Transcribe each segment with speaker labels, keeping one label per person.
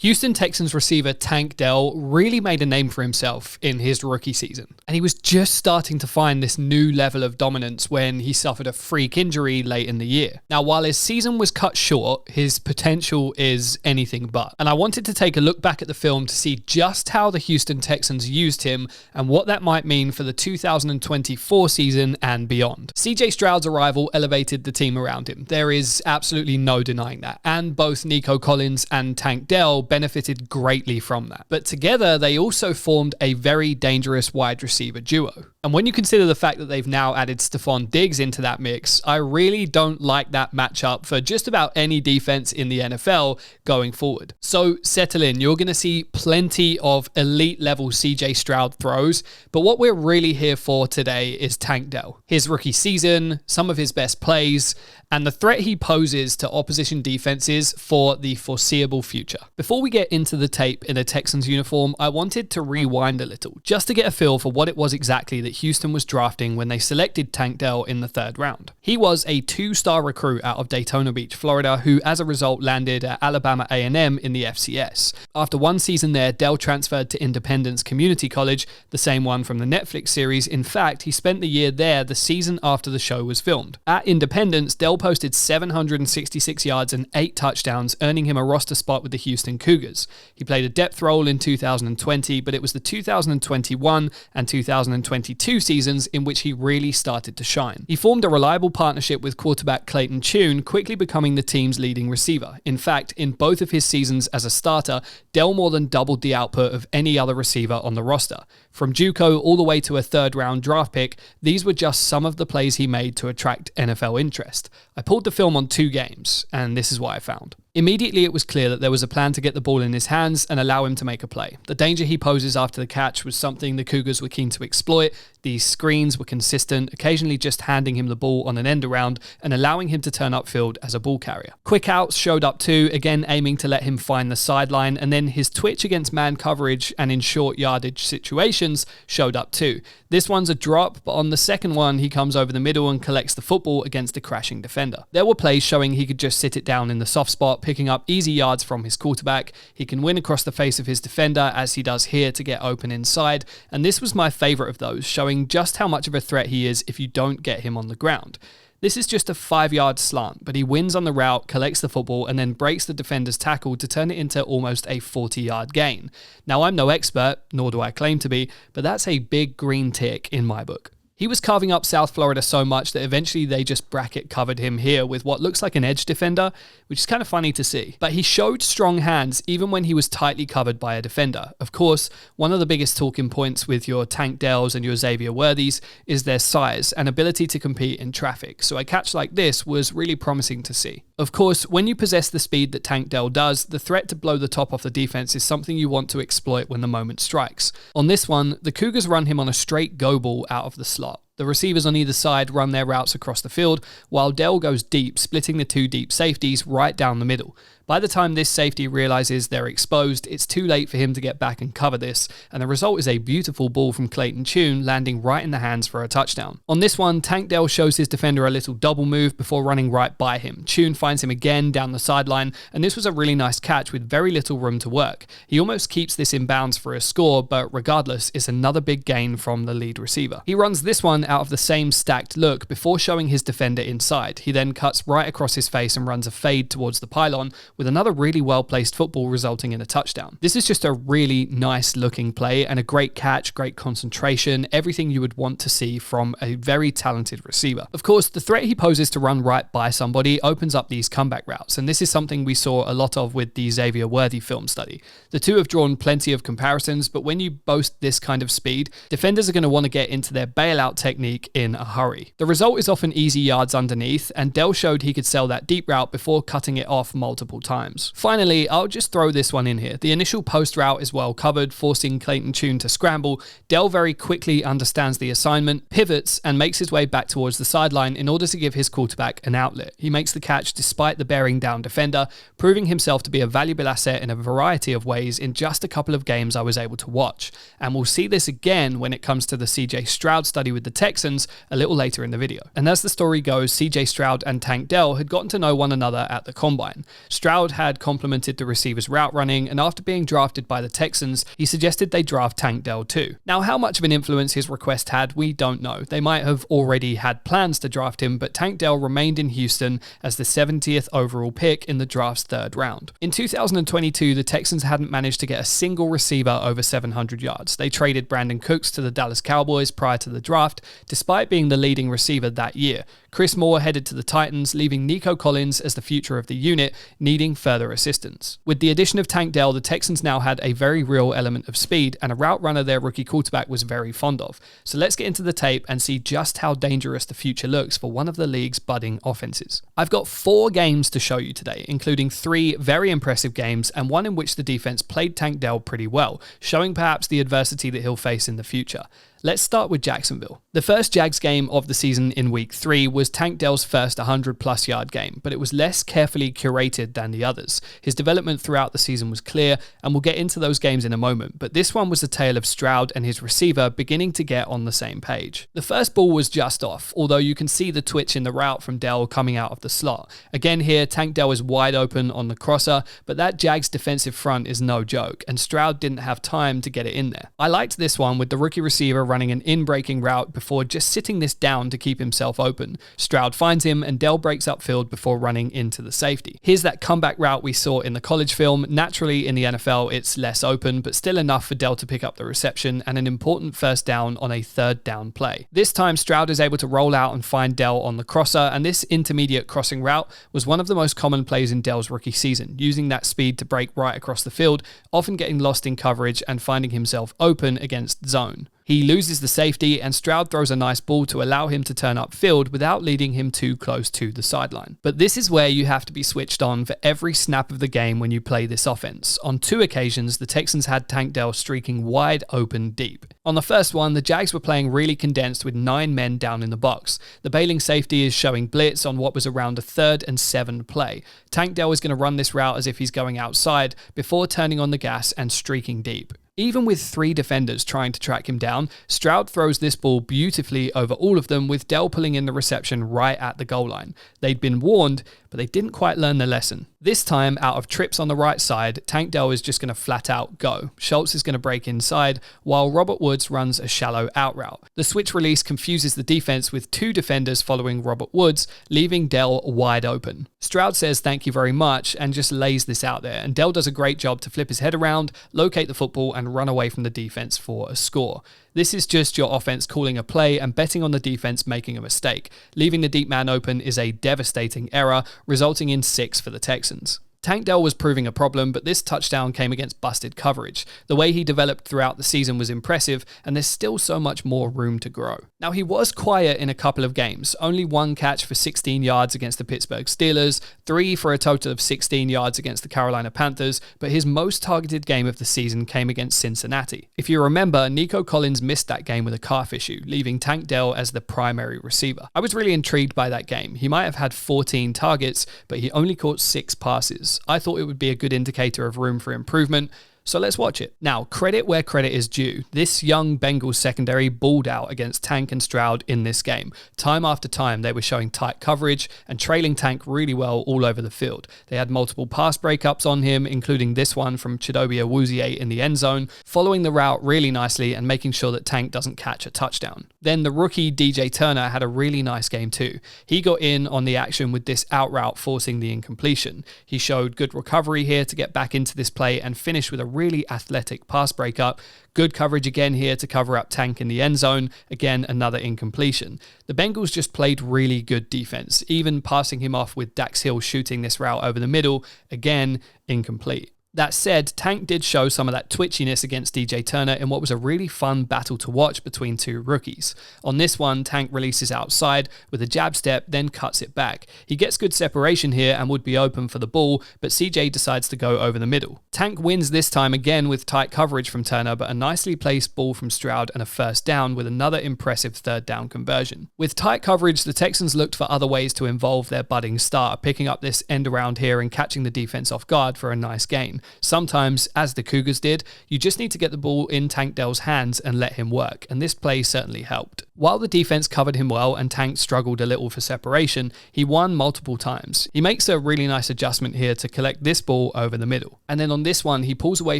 Speaker 1: Houston Texans receiver Tank Dell really made a name for himself in his rookie season, and he was just starting to find this new level of dominance when he suffered a freak injury late in the year. Now, while his season was cut short, his potential is anything but, and I wanted to take a look back at the film to see just how the Houston Texans used him and what that might mean for the 2024 season and beyond. CJ Stroud's arrival elevated the team around him. There is absolutely no denying that, and both Nico Collins and Tank Dell benefited greatly from that. But together, they also formed a very dangerous wide receiver duo. And when you consider the fact that they've now added Stephon Diggs into that mix, I really don't like that matchup for just about any defense in the NFL going forward. So settle in, you're going to see plenty of elite level CJ Stroud throws, but what we're really here for today is Tank Dell. His rookie season, some of his best plays, and the threat he poses to opposition defenses for the foreseeable future. Before we get into the tape in a Texans uniform, I wanted to rewind a little, just to get a feel for what it was exactly that Houston was drafting when they selected Tank Dell in the 3rd round. He was a 2-star recruit out of Daytona Beach, Florida, who as a result landed at Alabama A&M in the FCS. After one season there, Dell transferred to Independence Community College, the same one from the Netflix series. In fact, he spent the year there the season after the show was filmed. At Independence, Dell posted 766 yards and 8 touchdowns, earning him a roster spot with the Houston Cougars. He played a depth role in 2020, but it was the 2021 and 2022 seasons in which he really started to shine. He formed a reliable partnership with quarterback Clayton Tune, quickly becoming the team's leading receiver. In fact, in both of his seasons as a starter, Dell more than doubled the output of any other receiver on the roster. From JUCO all the way to a 3rd round draft pick, these were just some of the plays he made to attract NFL interest. I pulled the film on 2 games, and this is what I found. Immediately, it was clear that there was a plan to get the ball in his hands and allow him to make a play. The danger he poses after the catch was something the Cougars were keen to exploit. These screens were consistent, occasionally just handing him the ball on an end around and allowing him to turn upfield as a ball carrier. Quick outs showed up too, again aiming to let him find the sideline, and then his twitch against man coverage and in short yardage situations showed up too. This one's a drop, but on the second one, he comes over the middle and collects the football against a crashing defender. There were plays showing he could just sit it down in the soft spot, picking up easy yards from his quarterback. He can win across the face of his defender, as he does here, to get open inside, and this was my favorite of those, showing just how much of a threat he is if you don't get him on the ground. This is just a 5-yard slant, but he wins on the route, collects the football, and then breaks the defender's tackle to turn it into almost a 40-yard gain. Now, I'm no expert, nor do I claim to be, but that's a big green tick in my book. He was carving up South Florida so much that eventually they just bracket covered him here with what looks like an edge defender, which is kind of funny to see. But he showed strong hands even when he was tightly covered by a defender. Of course, one of the biggest talking points with your Tank Dells and your Xavier Worthies is their size and ability to compete in traffic. So a catch like this was really promising to see. Of course, when you possess the speed that Tank Dell does, the threat to blow the top off the defense is something you want to exploit when the moment strikes. On this one, the Cougars run him on a straight go ball out of the slot. The receivers on either side run their routes across the field, while Dell goes deep, splitting the 2 deep safeties right down the middle. By the time this safety realizes they're exposed, it's too late for him to get back and cover this, and the result is a beautiful ball from Clayton Tune landing right in the hands for a touchdown. On this one, Tank Dell shows his defender a little double move before running right by him. Tune finds him again down the sideline, and this was a really nice catch with very little room to work. He almost keeps this in bounds for a score, but regardless, it's another big gain from the lead receiver. He runs this one out of the same stacked look before showing his defender inside. He then cuts right across his face and runs a fade towards the pylon, with another really well-placed football resulting in a touchdown. This is just a really nice looking play and a great catch, great concentration, everything you would want to see from a very talented receiver. Of course, the threat he poses to run right by somebody opens up these comeback routes, and this is something we saw a lot of with the Xavier Worthy film study. The two have drawn plenty of comparisons, but when you boast this kind of speed, defenders are going to want to get into their bailout technique in a hurry. The result is often easy yards underneath, and Dell showed he could sell that deep route before cutting it off multiple times. Finally, I'll just throw this one in here. The initial post route is well covered, forcing Clayton Tune to scramble. Dell very quickly understands the assignment, pivots, and makes his way back towards the sideline in order to give his quarterback an outlet. He makes the catch despite the bearing down defender, proving himself to be a valuable asset in a variety of ways in just a couple of games I was able to watch. And we'll see this again when it comes to the CJ Stroud study with the Texans a little later in the video. And as the story goes, CJ Stroud and Tank Dell had gotten to know one another at the combine. Stroud Stroud had complimented the receiver's route running, and after being drafted by the Texans, he suggested they draft Tank Dell too. Now, how much of an influence his request had, we don't know. They might have already had plans to draft him, but Tank Dell remained in Houston as the 70th overall pick in the draft's third round. In 2022, the Texans hadn't managed to get a single receiver over 700 yards. They traded Brandon Cooks to the Dallas Cowboys prior to the draft, despite being the leading receiver that year. Chris Moore headed to the Titans, leaving Nico Collins as the future of the unit, needing further assistance. With the addition of Tank Dell, the Texans now had a very real element of speed and a route runner their rookie quarterback was very fond of. So let's get into the tape and see just how dangerous the future looks for one of the league's budding offenses. I've got 4 games to show you today, including 3 very impressive games and one in which the defense played Tank Dell pretty well, showing perhaps the adversity that he'll face in the future. Let's start with Jacksonville. The first Jags game of the season in week 3 was Tank Dell's first 100-plus yard game, but it was less carefully curated than the others. His development throughout the season was clear, and we'll get into those games in a moment, but this one was the tale of Stroud and his receiver beginning to get on the same page. The first ball was just off, although you can see the twitch in the route from Dell coming out of the slot. Again here, Tank Dell is wide open on the crosser, but that Jags defensive front is no joke, and Stroud didn't have time to get it in there. I liked this one with the rookie receiver running an in-breaking route before just sitting this down to keep himself open. Stroud finds him and Dell breaks upfield before running into the safety. Here's that comeback route we saw in the college film. Naturally, in the NFL, it's less open, but still enough for Dell to pick up the reception and an important first down on a third down play. This time, Stroud is able to roll out and find Dell on the crosser, and this intermediate crossing route was one of the most common plays in Dell's rookie season, using that speed to break right across the field, often getting lost in coverage and finding himself open against zone. He loses the safety and Stroud throws a nice ball to allow him to turn upfield without leading him too close to the sideline. But this is where you have to be switched on for every snap of the game when you play this offense. On 2 occasions, the Texans had Tank Dell streaking wide open deep. On the first one, the Jags were playing really condensed with 9 men down in the box. The bailing safety is showing blitz on what was around a 3rd and 7 play. Tank Dell is going to run this route as if he's going outside before turning on the gas and streaking deep. Even with 3 defenders trying to track him down, Stroud throws this ball beautifully over all of them, with Dell pulling in the reception right at the goal line. They'd been warned, but they didn't quite learn their lesson. This time, out of trips on the right side, Tank Dell is just going to flat out go. Schultz is going to break inside, while Robert Woods runs a shallow out route. The switch release confuses the defense with 2 defenders following Robert Woods, leaving Dell wide open. Stroud says thank you very much and just lays this out there, and Dell does a great job to flip his head around, locate the football, and run away from the defense for a score. This is just your offense calling a play and betting on the defense making a mistake. Leaving the deep man open is a devastating error, resulting in 6 for the Texans. Tank Dell was proving a problem, but this touchdown came against busted coverage. The way he developed throughout the season was impressive, and there's still so much more room to grow. Now, he was quiet in a couple of games. Only 1 catch for 16 yards against the Pittsburgh Steelers, 3 for a total of 16 yards against the Carolina Panthers, but his most targeted game of the season came against Cincinnati. If you remember, Nico Collins missed that game with a calf issue, leaving Tank Dell as the primary receiver. I was really intrigued by that game. He might have had 14 targets, but he only caught 6 passes. I thought it would be a good indicator of room for improvement, so let's watch it. Now, credit where credit is due. This young Bengals secondary balled out against Tank and Stroud in this game. Time after time, they were showing tight coverage and trailing Tank really well all over the field. They had multiple pass breakups on him, including this one from Chidobe Awuzie in the end zone, following the route really nicely and making sure that Tank doesn't catch a touchdown. Then the rookie DJ Turner had a really nice game too. He got in on the action with this out route forcing the incompletion. He showed good recovery here to get back into this play and finish with a really athletic pass breakup. Good coverage again here to cover up Tank in the end zone. Again, another incompletion. The Bengals just played really good defense, even passing him off with Dax Hill shooting this route over the middle. Again, incomplete. That said, Tank did show some of that twitchiness against DJ Turner in what was a really fun battle to watch between 2 rookies. On this one, Tank releases outside with a jab step, then cuts it back. He gets good separation here and would be open for the ball, but CJ decides to go over the middle. Tank wins this time again with tight coverage from Turner, but a nicely placed ball from Stroud and a first down with another impressive third down conversion. With tight coverage, the Texans looked for other ways to involve their budding star, picking up this end around here and catching the defense off guard for a nice gain. Sometimes, as the Cougars did, you just need to get the ball in Tank Dell's hands and let him work, and this play certainly helped. While the defense covered him well and Tank struggled a little for separation, he won multiple times. He makes a really nice adjustment here to collect this ball over the middle. And then on this one, he pulls away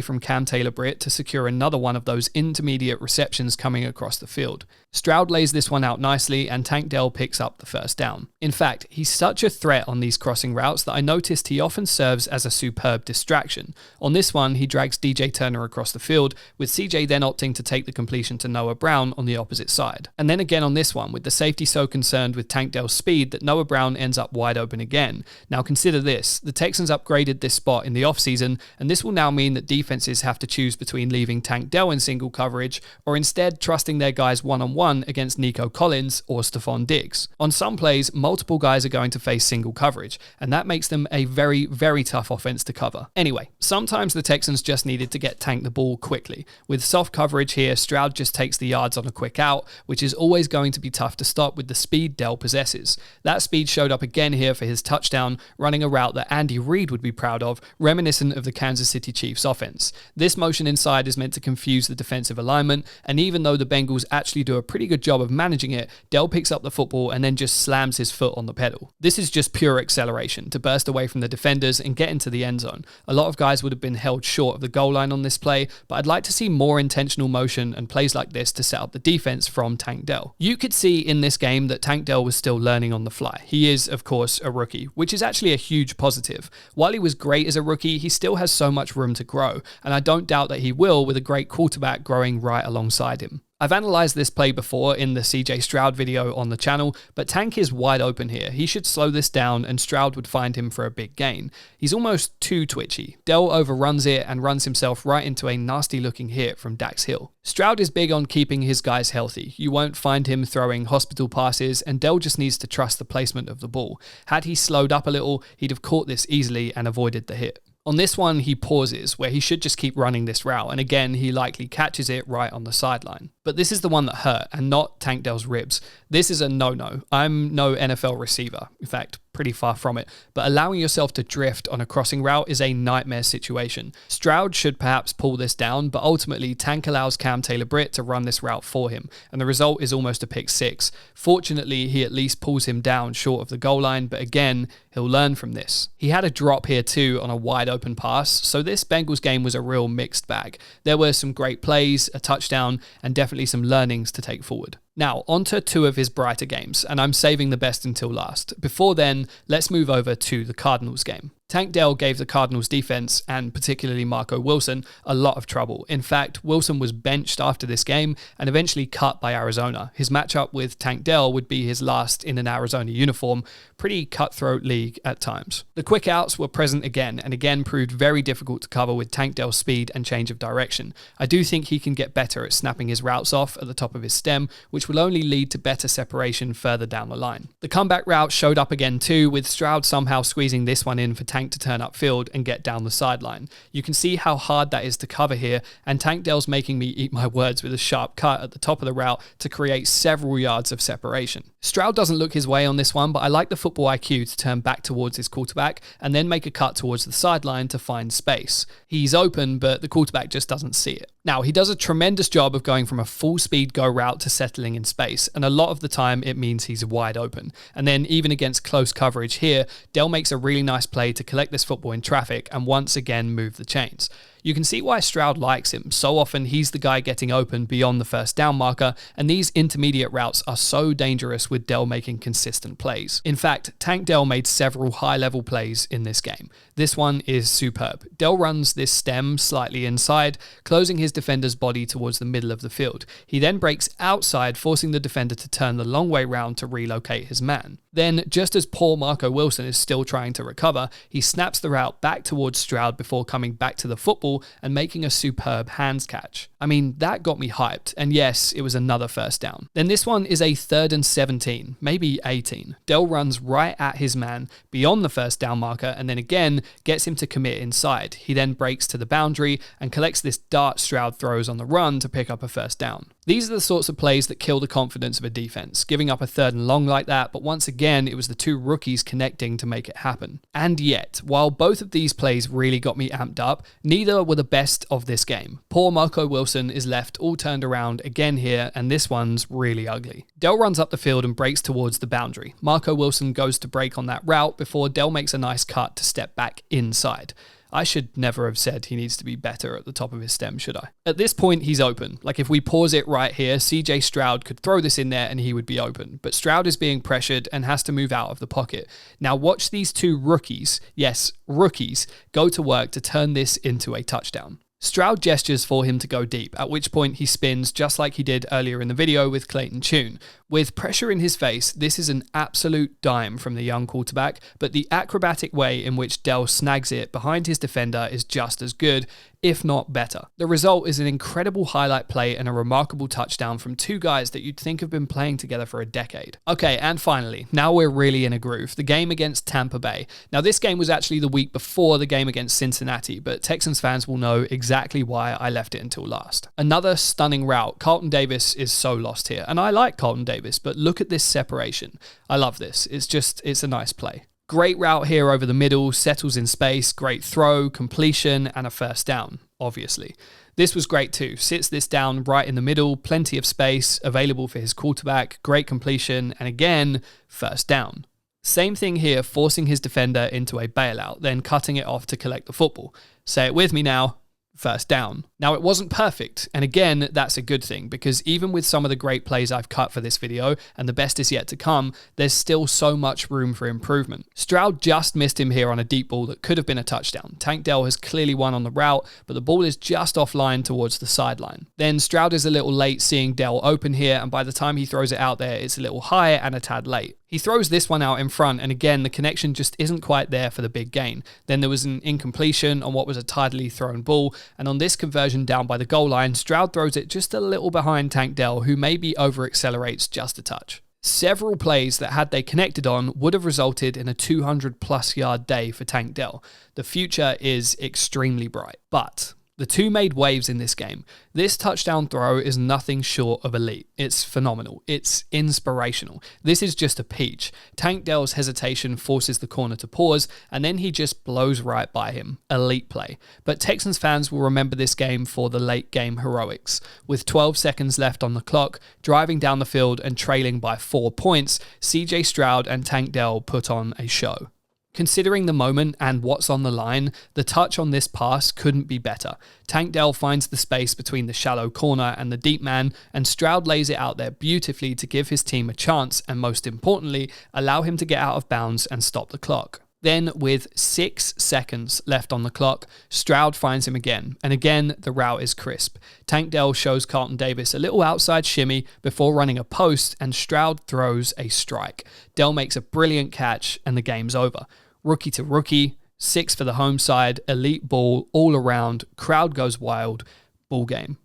Speaker 1: from Cam Taylor-Britt to secure another one of those intermediate receptions coming across the field. Stroud lays this one out nicely and Tank Dell picks up the first down. In fact, he's such a threat on these crossing routes that I noticed he often serves as a superb distraction. On this one, he drags DJ Turner across the field, with CJ then opting to take the completion to Noah Brown on the opposite side. And then again on this one, with the safety so concerned with Tank Dell's speed that Noah Brown ends up wide open again. Now consider this, the Texans upgraded this spot in the offseason, and this will now mean that defenses have to choose between leaving Tank Dell in single coverage or instead trusting their guys one-on-one against Nico Collins or Stephon Diggs. On some plays, multiple guys are going to face single coverage, and that makes them a very, very tough offense to cover. Anyway, sometimes the Texans just needed to get Tank the ball quickly. With soft coverage here, Stroud just takes the yards on a quick out, which is always going to be tough to stop with the speed Dell possesses. That speed showed up again here for his touchdown, running a route that Andy Reid would be proud of, reminiscent of the Kansas City Chiefs offense. This motion inside is meant to confuse the defensive alignment, and even though the Bengals actually do a pretty good job of managing it, Dell picks up the football and then just slams his foot on the pedal. This is just pure acceleration to burst away from the defenders and get into the end zone. A lot of guys would have been held short of the goal line on this play, but I'd like to see more intentional motion and plays like this to set up the defense from Tank Dell. You could see in this game that Tank Dell was still learning on the fly. He is, of course, a rookie, which is actually a huge positive. While he was great as a rookie, he still has so much room to grow, and I don't doubt that he will with a great quarterback growing right alongside him. I've analysed this play before in the CJ Stroud video on the channel, but Tank is wide open here. He should slow this down and Stroud would find him for a big gain. He's almost too twitchy. Dell overruns it and runs himself right into a nasty looking hit from Dax Hill. Stroud is big on keeping his guys healthy. You won't find him throwing hospital passes, and Dell just needs to trust the placement of the ball. Had he slowed up a little, he'd have caught this easily and avoided the hit. On this one, he pauses, where he should just keep running this route, and again, he likely catches it right on the sideline. But this is the one that hurt, and not Tank Dell's ribs. This is a no-no. I'm no NFL receiver. In fact, pretty far from it, but allowing yourself to drift on a crossing route is a nightmare situation. Stroud should perhaps pull this down, but ultimately Tank allows Cam Taylor-Britt to run this route for him, and the result is almost a pick six. Fortunately, he at least pulls him down short of the goal line, but again, he'll learn from this. He had a drop here too on a wide open pass, so this Bengals game was a real mixed bag. There were some great plays, a touchdown, and definitely some learnings to take forward. Now, onto two of his brighter games, and I'm saving the best until last. Before then, let's move over to the Cardinals game. Tank Dell gave the Cardinals defense, and particularly Marco Wilson, a lot of trouble. In fact, Wilson was benched after this game and eventually cut by Arizona. His matchup with Tank Dell would be his last in an Arizona uniform. Pretty cutthroat league at times. The quick outs were present again, and again proved very difficult to cover with Tank Dell's speed and change of direction. I do think he can get better at snapping his routes off at the top of his stem, which will only lead to better separation further down the line. The comeback route showed up again too, with Stroud somehow squeezing this one in for Tank to turn upfield and get down the sideline. You can see how hard that is to cover here, and Tank Dell's making me eat my words with a sharp cut at the top of the route to create several yards of separation. Stroud doesn't look his way on this one, but I like the football IQ to turn back towards his quarterback and then make a cut towards the sideline to find space. He's open, but the quarterback just doesn't see it. Now, he does a tremendous job of going from a full speed go route to settling in space, and a lot of the time it means he's wide open. And then even against close coverage here, Dell makes a really nice play to collect this football in traffic and once again move the chains. You can see why Stroud likes him. So often he's the guy getting open beyond the first down marker, and these intermediate routes are so dangerous with Dell making consistent plays. In fact, Tank Dell made several high-level plays in this game. This one is superb. Dell runs this stem slightly inside, closing his defender's body towards the middle of the field. He then breaks outside, forcing the defender to turn the long way round to relocate his man. Then, just as poor Marco Wilson is still trying to recover, he snaps the route back towards Stroud before coming back to the football and making a superb hands catch. I mean, that got me hyped, and yes, it was another first down. Then this one is a 3rd and 17, maybe 18. Dell runs right at his man beyond the first down marker and then again gets him to commit inside. He then breaks to the boundary and collects this dart Stroud throws on the run to pick up a first down. These are the sorts of plays that kill the confidence of a defense, giving up a 3rd and long like that, but once again, it was the 2 rookies connecting to make it happen. And yet, while both of these plays really got me amped up, neither were the best of this game. Poor Marco Wilson is left all turned around again here, and this one's really ugly. Dell runs up the field and breaks towards the boundary. Marco Wilson goes to break on that route before Dell makes a nice cut to step back inside. I should never have said he needs to be better at the top of his stem, should I? At this point, he's open. Like if we pause it right here, CJ Stroud could throw this in there and he would be open. But Stroud is being pressured and has to move out of the pocket. Now watch these 2 rookies, yes, rookies, go to work to turn this into a touchdown. Stroud gestures for him to go deep, at which point he spins just like he did earlier in the video with Clayton Tune. With pressure in his face, this is an absolute dime from the young quarterback, but the acrobatic way in which Dell snags it behind his defender is just as good, if not better. The result is an incredible highlight play and a remarkable touchdown from 2 guys that you'd think have been playing together for a decade. Okay, and finally, now we're really in a groove. The game against Tampa Bay. Now this game was actually the week before the game against Cincinnati, but Texans fans will know exactly why I left it until last. Another stunning route. Carlton Davis is so lost here, and I like Carlton Davis, but look at this separation. I love this. It's a nice play. Great route here over the middle, settles in space, great throw, completion, and a first down, obviously. This was great too. Sits this down right in the middle, plenty of space available for his quarterback, great completion, and again, first down. Same thing here, forcing his defender into a bailout, then cutting it off to collect the football. Say it with me now. First down. Now it wasn't perfect, and again, that's a good thing, because even with some of the great plays I've cut for this video, and the best is yet to come, there's still so much room for improvement. Stroud just missed him here on a deep ball that could have been a touchdown. Tank Dell has clearly won on the route, but the ball is just offline towards the sideline. Then Stroud is a little late seeing Dell open here, and by the time he throws it out there, it's a little high and a tad late. He throws this one out in front, and again, the connection just isn't quite there for the big gain. Then there was an incompletion on what was a tidily thrown ball, and on this conversion down by the goal line, Stroud throws it just a little behind Tank Dell, who maybe over-accelerates just a touch. Several plays that had they connected on would have resulted in a 200+ yard day for Tank Dell. The future is extremely bright, but the 2 made waves in this game. This touchdown throw is nothing short of elite. It's phenomenal. It's inspirational. This is just a peach. Tank Dell's hesitation forces the corner to pause, and then he just blows right by him. Elite play. But Texans fans will remember this game for the late game heroics. With 12 seconds left on the clock, driving down the field and trailing by 4 points, CJ Stroud and Tank Dell put on a show. Considering the moment and what's on the line, the touch on this pass couldn't be better. Tank Dell finds the space between the shallow corner and the deep man, and Stroud lays it out there beautifully to give his team a chance and, most importantly, allow him to get out of bounds and stop the clock. Then, with 6 seconds left on the clock, Stroud finds him again, and again the route is crisp. Tank Dell shows Carlton Davis a little outside shimmy before running a post, and Stroud throws a strike. Dell makes a brilliant catch, and the game's over. Rookie to rookie, 6 for the home side, elite ball all around, crowd goes wild, ball game.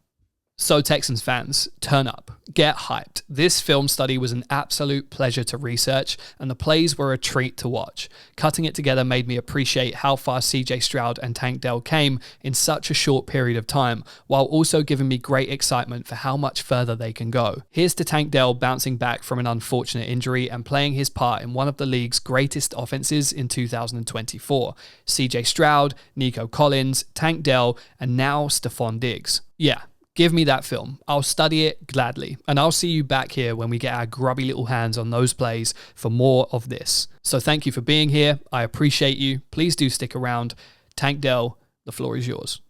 Speaker 1: So Texans fans, turn up, get hyped. This film study was an absolute pleasure to research, and the plays were a treat to watch. Cutting it together made me appreciate how far CJ Stroud and Tank Dell came in such a short period of time, while also giving me great excitement for how much further they can go. Here's to Tank Dell bouncing back from an unfortunate injury and playing his part in one of the league's greatest offenses in 2024. CJ Stroud, Nico Collins, Tank Dell, and now Stephon Diggs. Yeah. Give me that film. I'll study it gladly. And I'll see you back here when we get our grubby little hands on those plays for more of this. So thank you for being here. I appreciate you. Please do stick around. Tank Dell, the floor is yours.